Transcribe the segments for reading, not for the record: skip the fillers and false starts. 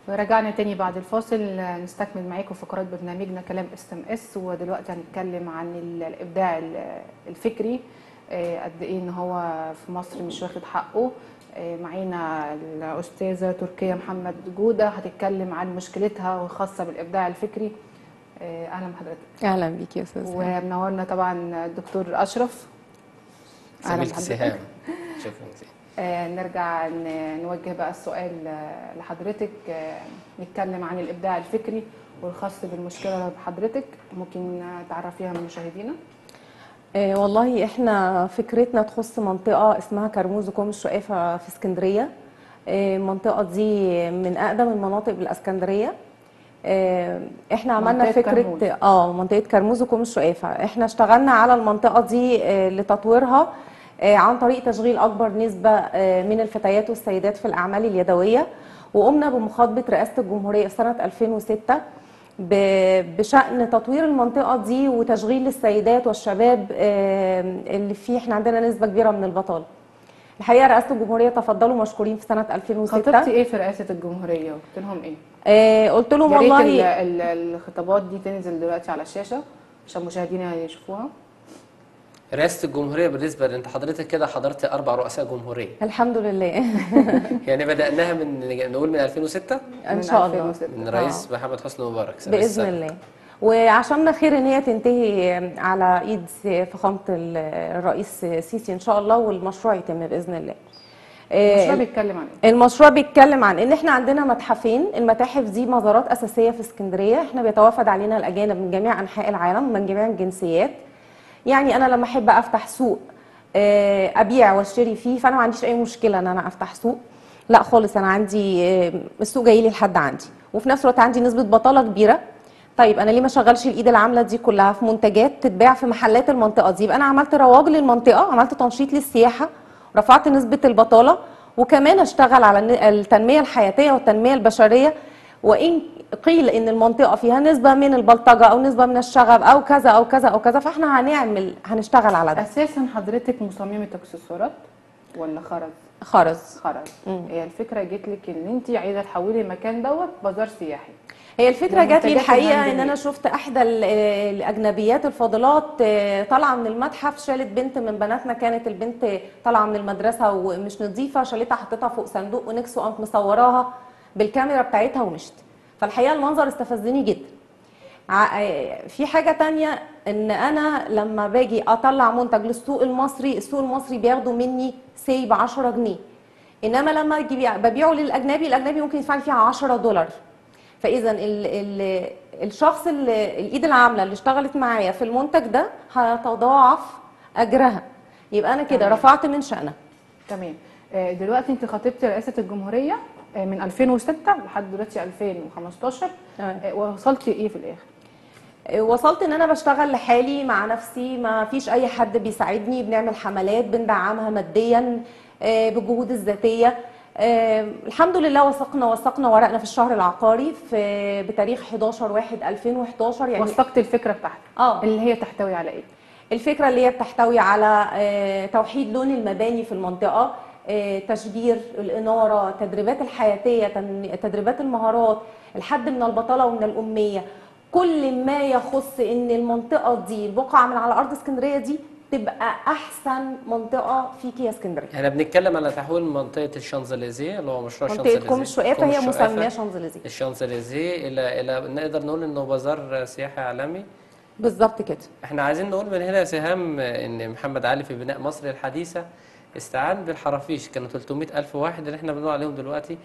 ورجعنا تاني بعد الفاصل نستكمل معاكم فقرات برنامجنا كلام SMS. ودلوقتي هنتكلم عن الإبداع الفكري، قد إيه إن هو في مصر مش واخد حقه. معانا الأستاذة تركيا محمد جودة هتتكلم عن مشكلتها الخاصة بالإبداع الفكري. أهلا بحضرتك. اهلا بيك يا استاذ. ومنورنا طبعا الدكتور أشرف. أهلا بحضرتك. شكرا. نرجع نوجه بقى السؤال لحضرتك، نتكلم عن الإبداع الفكري والخاص بالمشكلة بحضرتك، ممكن تعرفيها من مشاهدينا؟ والله احنا فكرتنا تخص منطقة اسمها كرموز وكوم الشقافة في اسكندرية. المنطقة دي من أقدم المناطق بالاسكندرية. احنا عملنا فكرة منطقة كرموز وكوم الشقافة. احنا اشتغلنا على المنطقة دي لتطويرها عن طريق تشغيل أكبر نسبة من الفتيات والسيدات في الأعمال اليدوية، وقمنا بمخاطبة رئاسة الجمهورية في سنة 2006 بشأن تطوير المنطقة دي وتشغيل السيدات والشباب اللي فيه احنا عندنا نسبة كبيرة من البطالة. الحقيقة رئاسة الجمهورية تفضلوا مشكورين في سنة 2006. خطبتي ايه في رئاسة الجمهورية وقلت لهم ايه؟ قلت لهم والله الخطابات دي تنزل دلوقتي على الشاشة عشان مشاهدينا يشوفوها. رئاسة الجمهورية بالنسبة لأنت حضرتك كده حضرتي 4 رؤساء جمهورية. الحمد لله. يعني بدأناها نقول من 2006 إن شاء الله من رئيس محمد حسني مبارك بإذن الله. وعشان خير ان هي تنتهي على ايد فخامة الرئيس السيسي ان شاء الله، والمشروع يتم بإذن الله. المشروع بيتكلم عن ايه؟ المشروع بيتكلم عن ان احنا عندنا متحفين. المتاحف دي مزارات اساسية في اسكندرية. احنا بيتوافد علينا الاجانب من جميع انحاء العالم من جميع الجنسيات. يعني انا لما احب افتح سوق ابيع واشتري فيه، فانا ما عنديش اي مشكله ان انا افتح سوق، لا خالص. انا عندي السوق جاي لي لحد عندي، وفي نفس الوقت عندي نسبه بطاله كبيره. طيب انا ليه ما اشغلش الايد العامله دي كلها في منتجات تتباع في محلات المنطقه دي؟ يبقى انا عملت رواج للمنطقه، عملت تنشيط للسياحه، رفعت نسبه البطاله، وكمان اشتغل على التنميه الحياتيه والتنميه البشريه. وان قيل ان المنطقه فيها نسبه من البلطجه او نسبه من الشغب او كذا او كذا او كذا، فاحنا هنشتغل على ده. اساسا حضرتك مصممه اكسسوارات ولا خرز؟ خرز. هي الفكره جت لك ان انت عايزه تحولي المكان دوت بازار سياحي؟ هي الفكره جات لي الحقيقه ان انا شفت احدى الاجنبيات الفاضلات طالعه من المتحف، شالت بنت من بناتنا، كانت البنت طالعه من المدرسه ومش نظيفه، شالتها حطيتها فوق صندوق ونكس، وقامت مصوراها بالكاميرا بتاعتها ومشت. فالحقيقه المنظر استفزني جدا. في حاجه تانية، ان انا لما باجي اطلع منتج للسوق المصري، السوق المصري بياخدوا مني سي ب 10 جنيه، انما لما ببيعه للاجنبي، الاجنبي ممكن يدفع لي فيها 10 دولار. فاذا الشخص الايد العامله اللي اشتغلت معايا في المنتج ده هتضاعف اجرها، يبقى انا كده رفعت من شأنها. تمام. دلوقتي انت خطبتي رئاسه الجمهوريه من 2006 لحد دلوقتي 2015. وصلتي ايه في الاخر؟ وصلت ان انا بشتغل لحالي مع نفسي، ما فيش اي حد بيساعدني، بنعمل حملات بندعمها ماديا بالجهود الذاتيه. الحمد لله وثقنا ورقنا في الشهر العقاري في بتاريخ 11/1/2011. يعني وثقت الفكره بتاعتك اللي هي تحتوي على ايه؟ الفكره اللي هي بتحتوي على توحيد لون المباني في المنطقه، تشجير الاناره، تدريبات الحياتيه، تدريبات المهارات، الحد من البطاله ومن الاميه، كل ما يخص ان المنطقه دي البقعه من على ارض اسكندريه دي تبقى احسن منطقه فيك يا اسكندريه. احنا بنتكلم على تحويل منطقه الشانزليزيه اللي هو مشروع الشانزليزيه. منطقه كوم الشقافه هي مسماه شانزليزيه. الشانزليزيه الى نقدر نقول انه بازار سياحي عالمي. بالظبط كده. احنا عايزين نقول من هنا سهام ان محمد علي في بناء مصر الحديثه استعان بالحرافيش. كانوا 300,000 واحد اللي احنا بنقول عليهم دلوقتي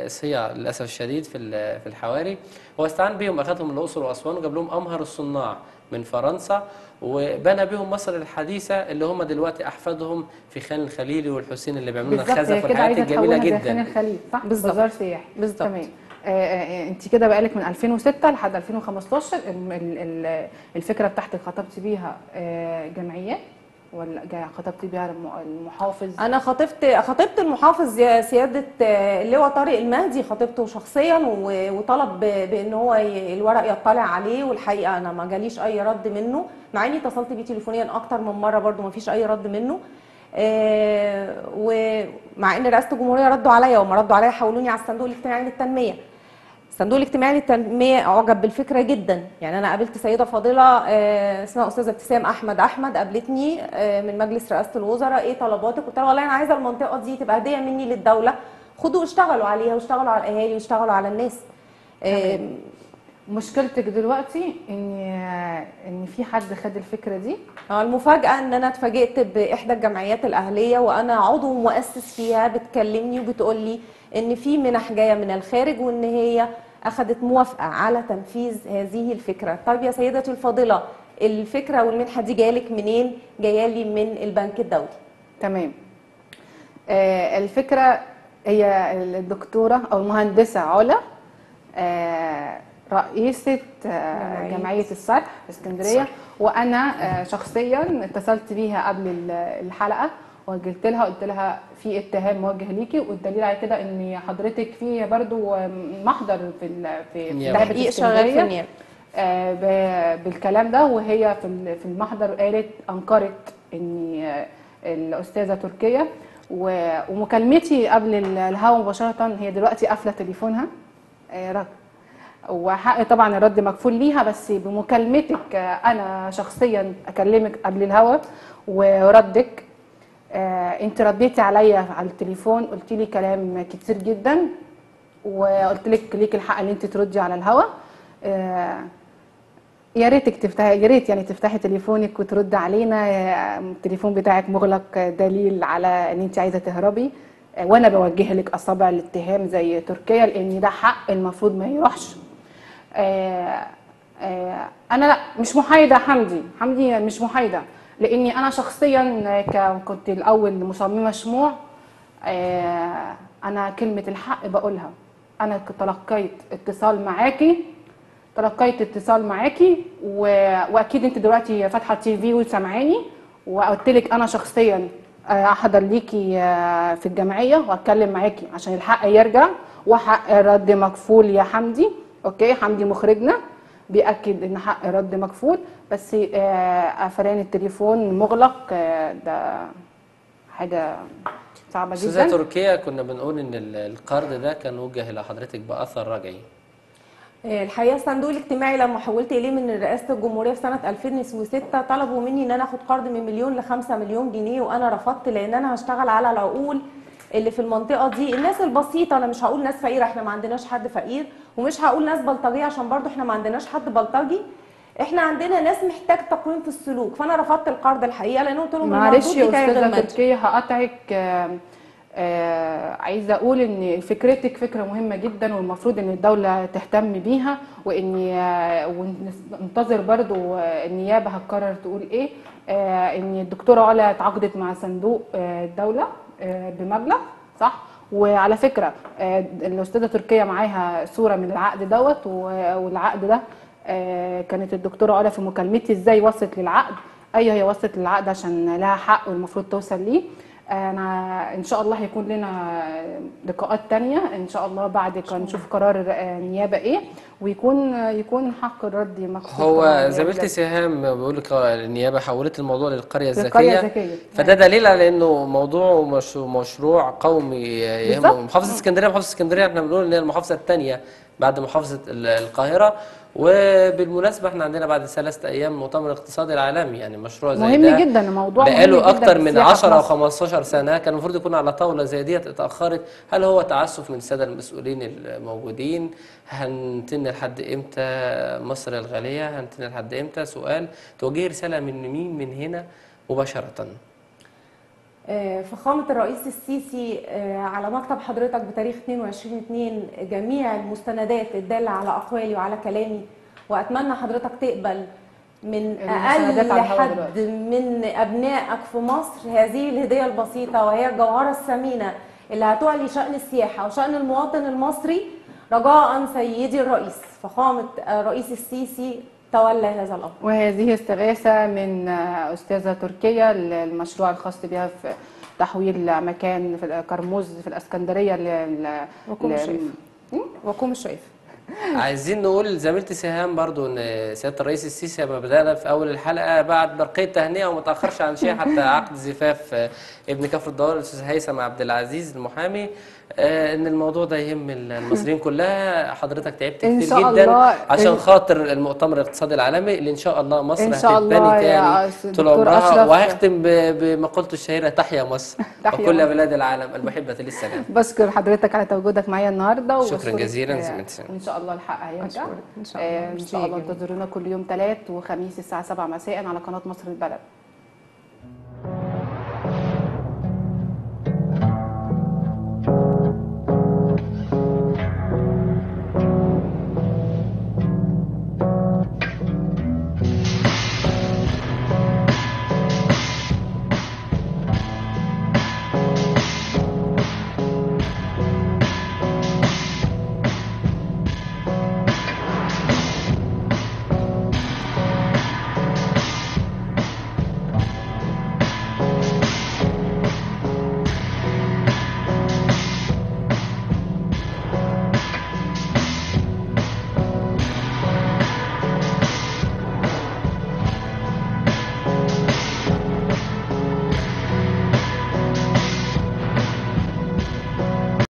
صيع للاسف الشديد في الحواري. هو استعان بيهم، اخذهم من الاقصر واسوان وجاب لهم امهر الصناع من فرنسا، وبنى بهم مصر الحديثه اللي هم دلوقتي احفادهم في خان الخليلي والحسين اللي بيعملوا لنا الخزف والحاجات الجميله جدا. خان الخليل صح؟ بازار سياحي. بالظبط. تمام. انت كده بقالك من 2006 لحد 2015 الفكره بتاعتك خطبتي بيها جمعيات ولا خطبتي بيها المحافظ؟ انا خطبت المحافظ سياده اللواء طارق المهدي، خطبته شخصيا وطلب بان هو الورق يطلع عليه، والحقيقه انا ما جاليش اي رد منه، مع اني اتصلت بيه تليفونيا اكتر من مره برده ما فيش اي رد منه. ومع ان رئاسه الجمهوريه ردوا عليا، وما ردوا عليا حولوني على الصندوق الاجتماعي للتنميه. الصندوق الاجتماعي للتنميه اعجب بالفكره جدا. يعني انا قابلت سيده فاضله اسمها استاذه ابتسام احمد قابلتني من مجلس رئاسه الوزراء، ايه طلباتك؟ قلت لها والله انا عايزه المنطقه دي تبقى هديه مني للدوله، خدوا واشتغلوا عليها واشتغلوا على الاهالي واشتغلوا على الناس. مشكلتك دلوقتي ان في حد خد الفكره دي؟ المفاجاه ان انا اتفاجئت باحدى الجمعيات الاهليه وانا عضو مؤسس فيها بتكلمني وبتقول لي ان في منح جايه من الخارج وان هي اخذت موافقه على تنفيذ هذه الفكره. طيب يا سيدتي الفاضله، الفكره والمنحه دي جايلك منين؟ جايه لي من البنك الدولي. تمام. الفكره هي الدكتوره او المهندسه علا، رئيسة جمعية الصرح في اسكندرية، وانا شخصيا اتصلت بيها قبل الحلقة وقلت لها في اتهام موجه ليكي، والدليل على كده ان حضرتك في برضو محضر في نيابة اسكندرية بالكلام ده، وهي في المحضر قالت انكرت ان الاستاذة تركيا، ومكالمتي قبل الهوا مباشرة هي دلوقتي قافلة تليفونها وحق طبعا الرد مكفول ليها، بس بمكالمتك انا شخصيا اكلمك قبل الهوا وردك انت رديتي عليا على التليفون، قلت لي كلام كتير جدا وقلت لك ليك الحق ان انت تردي على الهوا. يا ريتك تفتحي، يا ريت يعني تفتحي تليفونك وترد علينا، التليفون بتاعك مغلق دليل على ان انت عايزه تهربي، وانا بوجه لك اصابع الاتهام زي تركيا لان ده حق المفروض ما يروحش. انا لا مش محايده، حمدي مش محايده، لاني انا شخصيا كنت الاول مصممه شموع. انا كلمه الحق بقولها، انا تلقيت اتصال معاكي واكيد انت دلوقتي فاتحه تي في وسامعاني، وقلت لك انا شخصيا احضر ليكي في الجمعيه واتكلم معاكي عشان الحق يرجع، وحق الرد مكفول يا حمدي. اوكي، حمدي مخرجنا بيأكد ان حق الرد مكفول، بس قفلان التليفون مغلق ده حاجه صعبه جدا. استاذه تركيا، كنا بنقول ان القرض ده كان وجه الى حضرتك باثر رجعي. الحقيقه الصندوق الاجتماعي لما حولت اليه من رئاسه الجمهوريه في سنه 2006 طلبوا مني ان انا اخد قرض من 1 مليون ل 5 مليون جنيه، وانا رفضت لان انا هشتغل على العقول اللي في المنطقه دي، الناس البسيطه. انا مش هقول ناس فقيره، احنا ما عندناش حد فقير، ومش هقول ناس بلطجيه عشان برضو احنا ما عندناش حد بلطجي، احنا عندنا ناس محتاج تقويم في السلوك. فانا رفضت القرض الحقيقه لان قلت لهم معلش يا استاذه تركيا هقطعك. عايزه اقول ان فكرتك فكره مهمه جدا والمفروض ان الدوله تهتم بيها، وننتظر برضو النيابه هتقرر تقول ايه. ان الدكتوره علا تعاقدت مع صندوق الدوله بمبلغ صح، وعلى فكره الاستاذه تركيا معاها صوره من العقد دوت، والعقد ده كانت الدكتوره علا في مكالمتي ازاي وصلت للعقد. ايوه هي وصلت للعقد عشان لها حق والمفروض توصل ليه. انا ان شاء الله هيكون لنا لقاءات تانية ان شاء الله بعد ما نشوف قرار النيابه ايه، ويكون حق الرد مكفول. هو زميلتي سهام بيقول لك النيابه حولت الموضوع للقريه الذكيه، فده دليل على انه موضوع مشروع قومي يهم محافظه اسكندريه. محافظه اسكندريه احنا بنقول ان هي المحافظه الثانيه بعد محافظه القاهره، وبالمناسبه احنا عندنا بعد 3 ايام المؤتمر الاقتصادي العالمي، يعني مشروع زي مهم ده جدا، موضوع بقاله اكتر من 10 او 15 سنه كان المفروض يكون على طاوله زي ديت، اتاخرت. هل هو تعسف من الساده المسؤولين الموجودين؟ هنتن لحد امتى مصر الغاليه؟ هنتن لحد امتى؟ سؤال توجيه رساله من مين من هنا مباشره؟ فخامة الرئيس السيسي على مكتب حضرتك بتاريخ 22/2 جميع المستندات الدالة على أقوالي وعلى كلامي، وأتمنى حضرتك تقبل من أقل حد من أبنائك في مصر هذه الهدية البسيطة، وهي الجوهرة الثمينة اللي هتعلي شأن السياحة وشأن المواطن المصري. رجاء سيدي الرئيس فخامة الرئيس السيسي تولى هذا الأمر. وهذه استغاثة من أستاذة تركيا المشروع الخاص بها في تحويل مكان في كرموز في الإسكندرية وكوم الشريف. عايزين نقول لزميلتي سهام برضو ان سياده الرئيس السيسي لما بدانا في اول الحلقه بعد برقيه تهنئه وما تاخرش عن شيء حتى عقد زفاف ابن كفر الدوار الاستاذ هيثم عبد العزيز المحامي، ان الموضوع ده يهم المصريين كلها. حضرتك تعبت إن كتير شاء جدا الله. عشان خاطر المؤتمر الاقتصادي العالمي اللي ان شاء الله مصر إن شاء الله هتتبني يا تاني طول دكتور عمرها. أشرف. وهختم بمقولته الشهيره: تحيا مصر تحيا وكل مصر. بلاد العالم المحبه للسلام. بشكر حضرتك على تواجدك معايا النهارده، شكراً وبشكرك، جزيلاً زميلتي سهام. وان شاء الله الحق هيرجع. أشكرك. إن شاء الله. ان شاء الله انتظرونا كل يوم 3 وخميس الساعه 7 مساء على قناه مصر البلد.